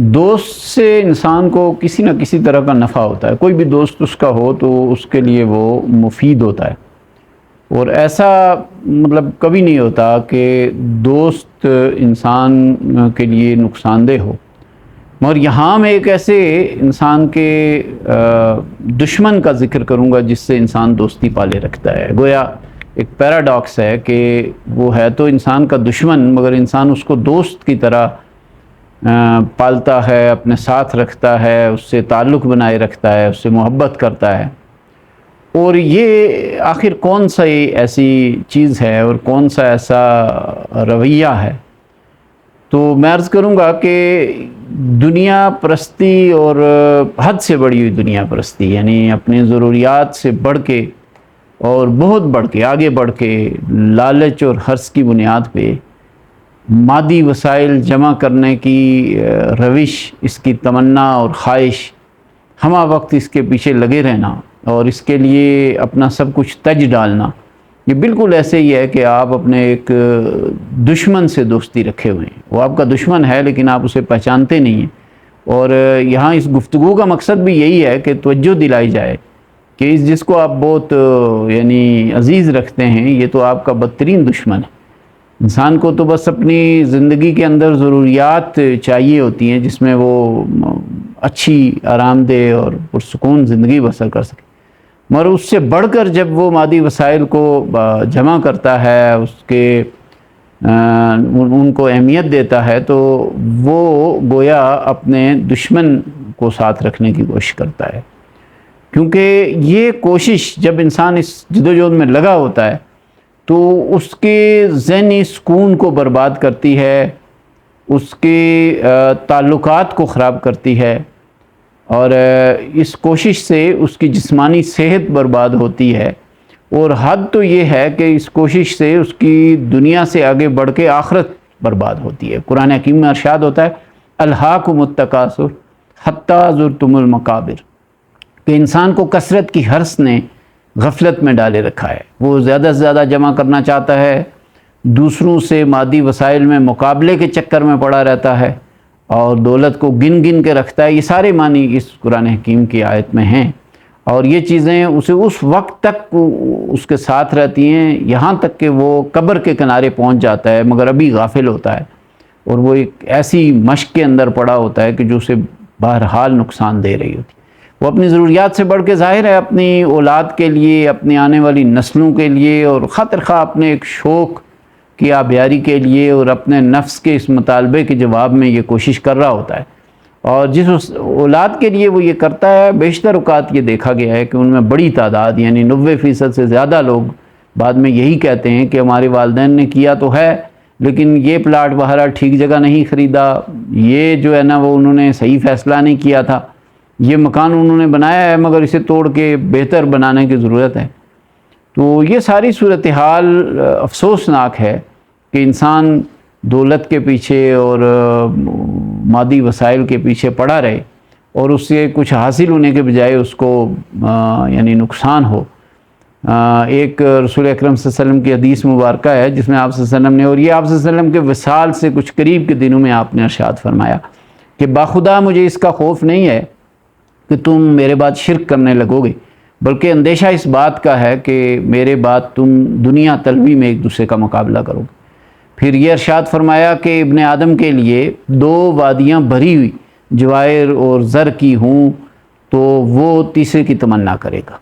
دوست سے انسان کو کسی نہ کسی طرح کا نفع ہوتا ہے. کوئی بھی دوست اس کا ہو تو اس کے لیے وہ مفید ہوتا ہے، اور ایسا مطلب کبھی نہیں ہوتا کہ دوست انسان کے لیے نقصان دہ ہو. مگر یہاں میں ایک ایسے انسان کے دشمن کا ذکر کروں گا جس سے انسان دوستی پالے رکھتا ہے. گویا ایک پیراڈاکس ہے کہ وہ ہے تو انسان کا دشمن، مگر انسان اس کو دوست کی طرح پالتا ہے، اپنے ساتھ رکھتا ہے، اس سے تعلق بنائے رکھتا ہے، اس سے محبت کرتا ہے. اور یہ آخر کون سا ایسی چیز ہے اور کون سا ایسا رویہ ہے؟ تو میں عرض کروں گا کہ دنیا پرستی، اور حد سے بڑی ہوئی دنیا پرستی، یعنی اپنی ضروریات سے بڑھ کے اور بہت بڑھ کے آگے بڑھ کے لالچ اور حرص کی بنیاد پہ مادی وسائل جمع کرنے کی روش، اس کی تمنا اور خواہش، ہمہ وقت اس کے پیچھے لگے رہنا اور اس کے لیے اپنا سب کچھ تج ڈالنا، یہ بالکل ایسے ہی ہے کہ آپ اپنے ایک دشمن سے دوستی رکھے ہوئے ہیں. وہ آپ کا دشمن ہے لیکن آپ اسے پہچانتے نہیں ہیں. اور یہاں اس گفتگو کا مقصد بھی یہی ہے کہ توجہ دلائی جائے کہ جس کو آپ بہت یعنی عزیز رکھتے ہیں، یہ تو آپ کا بدترین دشمن ہے. انسان کو تو بس اپنی زندگی کے اندر ضروریات چاہیے ہوتی ہیں جس میں وہ اچھی، آرام دہ اور پرسکون زندگی بسر کر سکے. مگر اس سے بڑھ کر جب وہ مادی وسائل کو جمع کرتا ہے، اس کے ان کو اہمیت دیتا ہے، تو وہ گویا اپنے دشمن کو ساتھ رکھنے کی کوشش کرتا ہے. کیونکہ یہ کوشش جب انسان اس جدوجہد میں لگا ہوتا ہے تو اس کے ذہنی سکون کو برباد کرتی ہے، اس کے تعلقات کو خراب کرتی ہے، اور اس کوشش سے اس کی جسمانی صحت برباد ہوتی ہے. اور حد تو یہ ہے کہ اس کوشش سے اس کی دنیا سے آگے بڑھ کے آخرت برباد ہوتی ہے. قرآن حکیم میں ارشاد ہوتا ہے الہاکم التکاثر حتی زرتم المقابر، کہ انسان کو کثرت کی حرص نے غفلت میں ڈالے رکھا ہے. وہ زیادہ سے زیادہ جمع کرنا چاہتا ہے، دوسروں سے مادی وسائل میں مقابلے کے چکر میں پڑا رہتا ہے، اور دولت کو گن گن کے رکھتا ہے. یہ سارے معنی اس قرآن حکیم کی آیت میں ہیں، اور یہ چیزیں اسے اس وقت تک اس کے ساتھ رہتی ہیں یہاں تک کہ وہ قبر کے کنارے پہنچ جاتا ہے، مگر ابھی غافل ہوتا ہے، اور وہ ایک ایسی مشق کے اندر پڑا ہوتا ہے کہ جو اسے بہرحال نقصان دے رہی ہوتی ہے. وہ اپنی ضروریات سے بڑھ کے ظاہر ہے اپنی اولاد کے لیے، اپنی آنے والی نسلوں کے لیے، اور خاطر خواہ اپنے ایک شوق کی آبیاری کے لیے اور اپنے نفس کے اس مطالبے کے جواب میں یہ کوشش کر رہا ہوتا ہے. اور جس اولاد کے لیے وہ یہ کرتا ہے، بیشتر اوقات یہ دیکھا گیا ہے کہ ان میں بڑی تعداد، یعنی 90% سے زیادہ لوگ بعد میں یہی کہتے ہیں کہ ہمارے والدین نے کیا تو ہے لیکن یہ پلاٹ بہرحال ٹھیک جگہ نہیں خریدا، یہ جو ہے نا وہ انہوں نے صحیح فیصلہ نہیں کیا تھا، یہ مکان انہوں نے بنایا ہے مگر اسے توڑ کے بہتر بنانے کی ضرورت ہے. تو یہ ساری صورتحال افسوسناک ہے کہ انسان دولت کے پیچھے اور مادی وسائل کے پیچھے پڑا رہے، اور اس سے کچھ حاصل ہونے کے بجائے اس کو یعنی نقصان ہو. ایک رسول اکرم صلی اللہ علیہ وسلم کی حدیث مبارکہ ہے جس میں آپ صلی اللہ علیہ وسلم نے، اور یہ آپ صلی اللہ علیہ وسلم کے وصال سے کچھ قریب کے دنوں میں آپ نے ارشاد فرمایا کہ باخدا مجھے اس کا خوف نہیں ہے کہ تم میرے بعد شرک کرنے لگو گے، بلکہ اندیشہ اس بات کا ہے کہ میرے بعد تم دنیا طلبی میں ایک دوسرے کا مقابلہ کرو گے. پھر یہ ارشاد فرمایا کہ ابن آدم کے لیے 2 وادیاں بھری ہوئی جواہر اور زر کی ہوں تو وہ تیسرے کی تمنا کرے گا.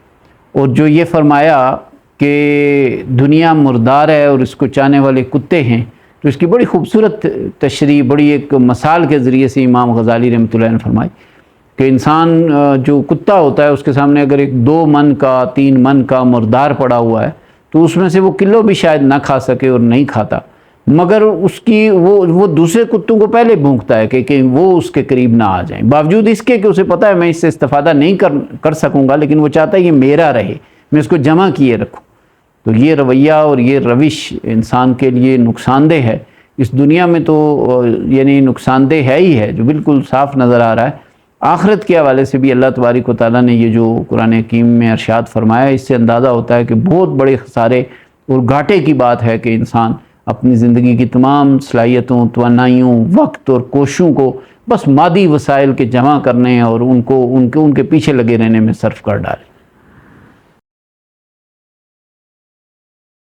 اور جو یہ فرمایا کہ دنیا مردار ہے اور اس کو چاہنے والے کتے ہیں، تو اس کی بڑی خوبصورت تشریح بڑی ایک مثال کے ذریعے سے امام غزالی رحمۃ اللہ نے فرمائی کہ انسان جو کتا ہوتا ہے اس کے سامنے اگر ایک 2 من کا 3 من کا مردار پڑا ہوا ہے تو اس میں سے وہ کلو بھی شاید نہ کھا سکے اور نہیں کھاتا، مگر اس کی وہ دوسرے کتوں کو پہلے بھونکتا ہے کہ وہ اس کے قریب نہ آ جائیں، باوجود اس کے کہ اسے پتہ ہے میں اس سے استفادہ نہیں کر سکوں گا، لیکن وہ چاہتا ہے یہ میرا رہے، میں اس کو جمع کیے رکھوں. تو یہ رویہ اور یہ روش انسان کے لیے نقصان دہ ہے. اس دنیا میں تو یعنی نقصان دہ ہے ہی ہے، جو بالکل صاف نظر آ رہا ہے. آخرت کے حوالے سے بھی اللہ تبارک و تعالیٰ نے یہ جو قرآن حکیم میں ارشاد فرمایا، اس سے اندازہ ہوتا ہے کہ بہت بڑے خسارے اور گھاٹے کی بات ہے کہ انسان اپنی زندگی کی تمام صلاحیتوں، توانائیوں، وقت اور کوششوں کو بس مادی وسائل کے جمع کرنے اور ان کے پیچھے لگے رہنے میں صرف کر ڈالے۔